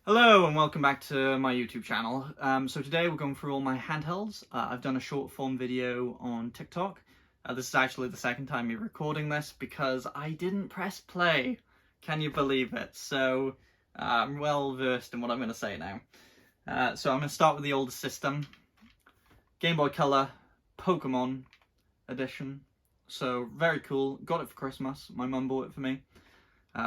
Hello and welcome back to my YouTube channel. So today we're going through all my handhelds. I've done a short form video on TikTok. This is actually the second time you're recording this because I didn't press play. Can you believe it? So I'm well versed in what I'm going to say now. So I'm going to start with the oldest system. Game Boy Color Pokemon edition. So very cool. Got it for Christmas. My mum bought it for me.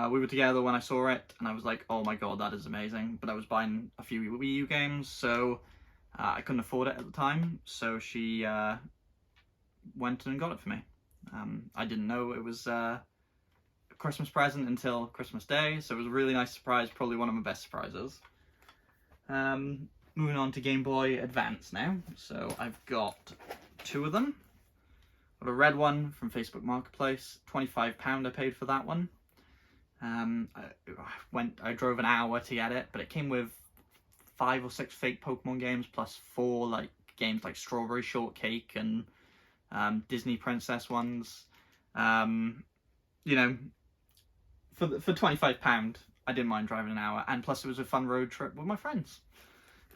We were together when I saw it, and I was like, oh my god, that is amazing. But I was buying a few Wii U games, so I couldn't afford it at the time. So she went and got it for me. I didn't know it was a Christmas present until Christmas Day, so it was a really nice surprise, probably one of my best surprises. Moving on to Game Boy Advance now. So I've got two of them. Got a red one from Facebook Marketplace, £25 I paid for that one. I drove an hour to get it, but it came with 5 or 6 fake Pokemon games plus 4 games like Strawberry Shortcake and Disney Princess ones. You know, for £25, I didn't mind driving an hour, and plus it was a fun road trip with my friends.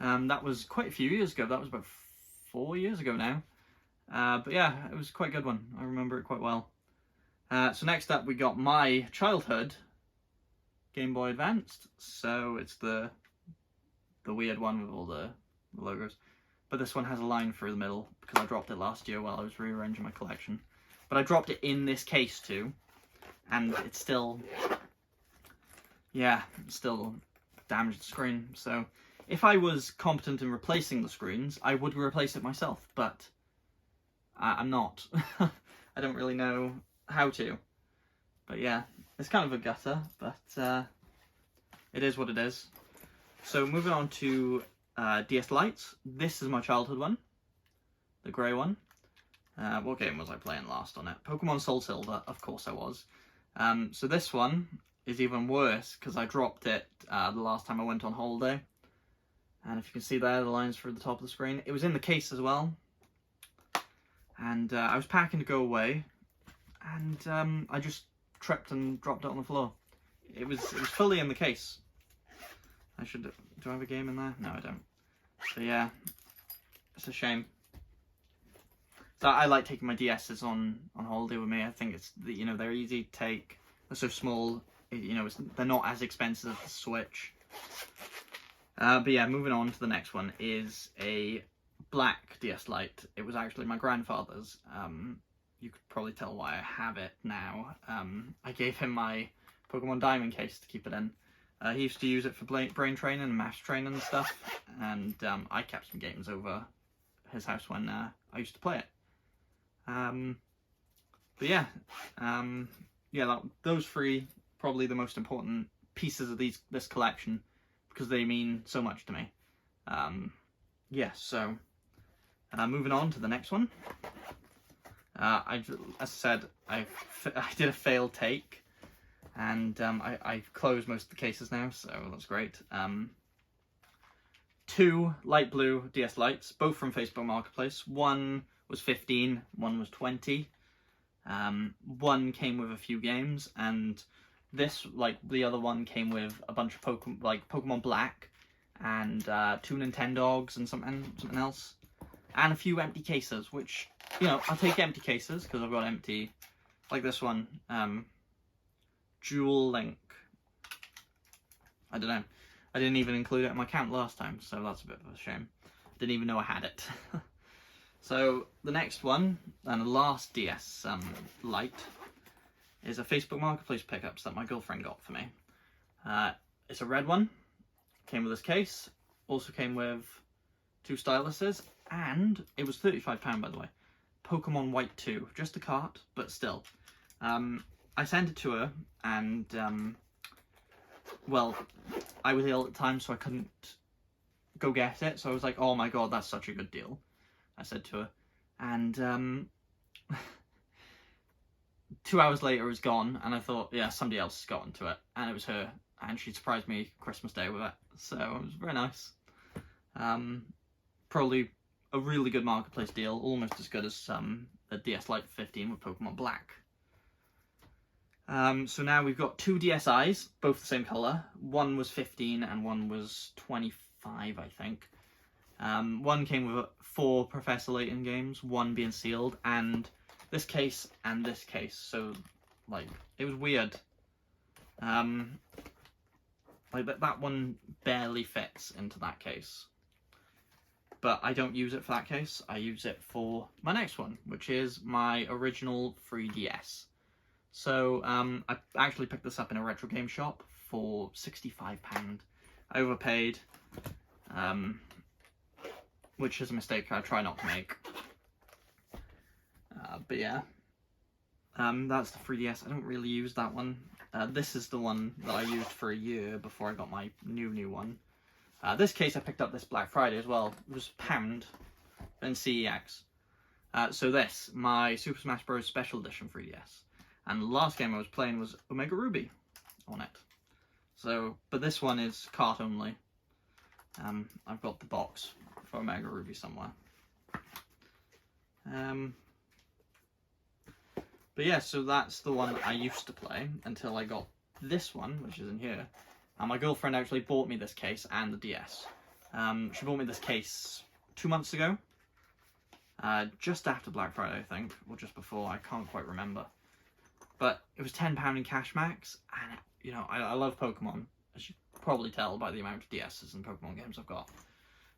That was quite a few years ago. That was about 4 years ago now. But yeah, it was quite a good one. I remember it quite well. So next up, we got my childhood Game Boy Advanced. So it's the weird one with all the logos. But this one has a line through the middle because I dropped it last year while I was rearranging my collection. But I dropped it in this case too. And it's still, still damaged the screen. So if I was competent in replacing the screens, I would replace it myself. But I'm not. I don't really know how to. But yeah, it's kind of a gutter, but it is what it is. So moving on to DS Lites. This is my childhood one, the grey one. What game was I playing last on it? Pokemon Soul Silver, of course I was. So this one is even worse because I dropped it the last time I went on holiday. And if you can see there, the lines through the top of the screen. It was in the case as well. And I was packing to go away, and I just tripped and dropped it on the floor. It was fully in the case. Do I have a game in there? No, I don't. So yeah, it's a shame. So I like taking my DS's on holiday with me. I think it's, they're easy to take. They're so small, they're not as expensive as the Switch. But yeah, moving on to the next one is a black DS Lite. It was actually my grandfather's. You could probably tell why I have it now. I gave him my Pokemon Diamond case to keep it in. He used to use it for brain training and maths training and stuff, and I kept some games over his house when I used to play it. But yeah, those three probably the most important pieces of this collection because they mean so much to me. So moving on to the next one. As I said, I did a failed take, and I've closed most of the cases now, so that's great. 2 light blue DS Lites, both from Facebook Marketplace. One was 15, one was 20. One came with a few games, and this, like the other one, came with a bunch of Pokemon Black, and 2 Nintendogs and something else, and a few empty cases, which, I'll take empty cases because I've got empty, like this one, Dual Link. I don't know. I didn't even include it in my count last time, so that's a bit of a shame. Didn't even know I had it. So the next one, and the last DS Lite, is a Facebook Marketplace pickups that my girlfriend got for me. It's a red one. Came with this case. Also came with 2 styluses, and it was £35 by the way. Pokemon White 2, just a cart, but still. I sent it to her, and well, I was ill at the time, so I couldn't go get it. So I was like, "Oh my god, that's such a good deal," I said to her, and 2 hours later it was gone, and I thought, yeah, somebody else has gotten to it, and it was her, and she surprised me Christmas Day with it, so it was very nice. Probably a really good marketplace deal, almost as good as the DS Lite 15 with Pokemon Black. So now we've got two DSIs, both the same colour. One was 15 and one was 25, I think. One came with 4 Professor Layton games, one being sealed, and this case and this case. So, like, it was weird. Like, that one barely fits into that case. But I don't use it for that case. I use it for my next one, which is my original 3DS. So, I actually picked this up in a retro game shop for £65. I overpaid, which is a mistake I try not to make. But yeah, that's the 3DS. I don't really use that one. This is the one that I used for a year before I got my new one. This case I picked up this Black Friday as well. It was £1 in CEX. So this, my Super Smash Bros. Special Edition 3DS. And the last game I was playing was Omega Ruby on it. So, but this one is cart only. I've got the box for Omega Ruby somewhere. But yeah, so that's the one I used to play until I got this one, which is in here. And my girlfriend actually bought me this case and the DS. She bought me this case 2 months ago. Just after Black Friday, I think, or just before, I can't quite remember. But it was £10 in cash max, and you know, I love Pokemon, as you can probably tell by the amount of DSs and Pokemon games I've got.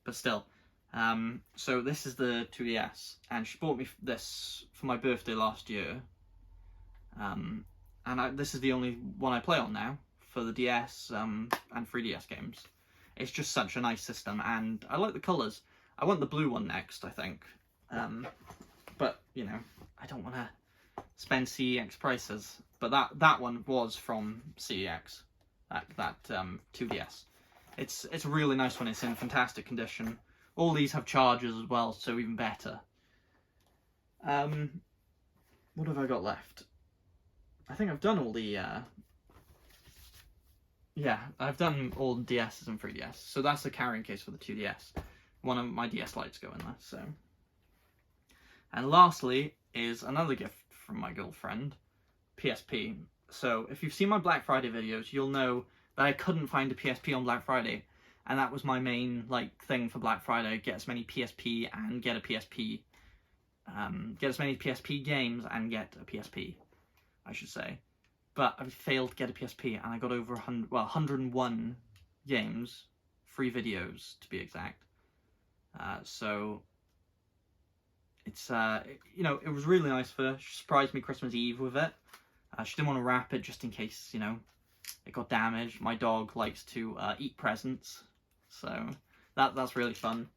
But still, so this is the 2DS, and she bought me this for my birthday last year. And this is the only one I play on now for the DS and 3DS games. It's just such a nice system, and I like the colours. I want the blue one next, I think. But you know, I don't want to spend CEX prices. But that one was from CEX, that 2DS. It's a really nice one. It's in fantastic condition. All these have chargers as well, so even better. What have I got left? I think I've done all the yeah, I've done all the DSs and 3DS. So that's the carrying case for the 2DS. One of my DS lights go in there, so. And lastly is another gift from my girlfriend, PSP. So if you've seen my Black Friday videos, you'll know that I couldn't find a PSP on Black Friday. And that was my main thing for Black Friday, get as many PSP and get a PSP. Get as many PSP games and get a PSP, I should say. But I failed to get a PSP, and I got over 101 games, 3 videos to be exact. So it's you know, it was really nice for her. She surprised me Christmas Eve with it. She didn't want to wrap it just in case, you know, it got damaged. My dog likes to eat presents, so that's really fun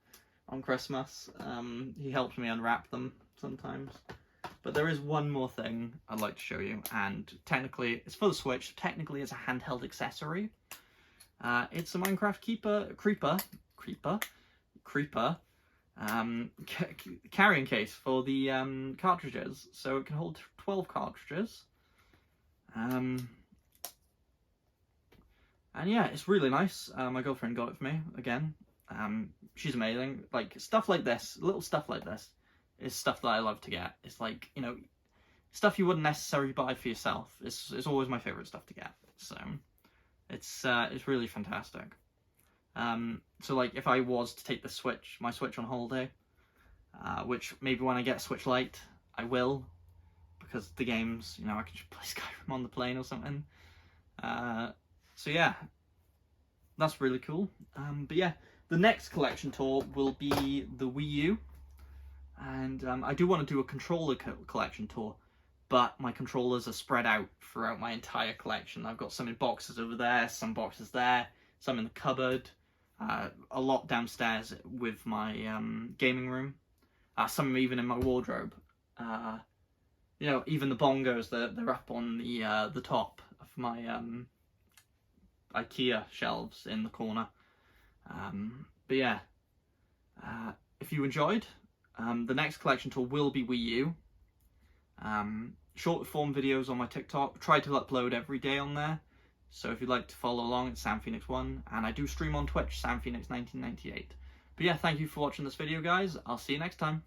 on Christmas. He helps me unwrap them sometimes. But there is one more thing I'd like to show you, and technically it's for the Switch. Technically it's a handheld accessory. It's a Minecraft creeper carrying case for the cartridges, so it can hold 12 cartridges. And yeah, it's really nice. My girlfriend got it for me again. She's amazing. Like, stuff like this, little stuff like this, is stuff that I love to get. It's like, you know, stuff you wouldn't necessarily buy for yourself. It's always my favourite stuff to get. So it's really fantastic. So like, if I was to take my Switch on holiday, which maybe when I get a Switch Lite, I will, because the games, you know, I can just play Skyrim on the plane or something. So yeah, that's really cool. But yeah, the next collection tour will be the Wii U. And I do want to do a controller collection tour, but my controllers are spread out throughout my entire collection. I've got some in boxes over there, some boxes there, some in the cupboard, a lot downstairs with my gaming room, some even in my wardrobe. You know, even the bongos, they're up on the top of my IKEA shelves in the corner. But yeah, if you enjoyed, the next collection tour will be Wii U. Short form videos on my TikTok. Try to upload every day on there. So if you'd like to follow along, it's SamPhoenix1. And I do stream on Twitch, SamPhoenix1998. But yeah, thank you for watching this video, guys. I'll see you next time.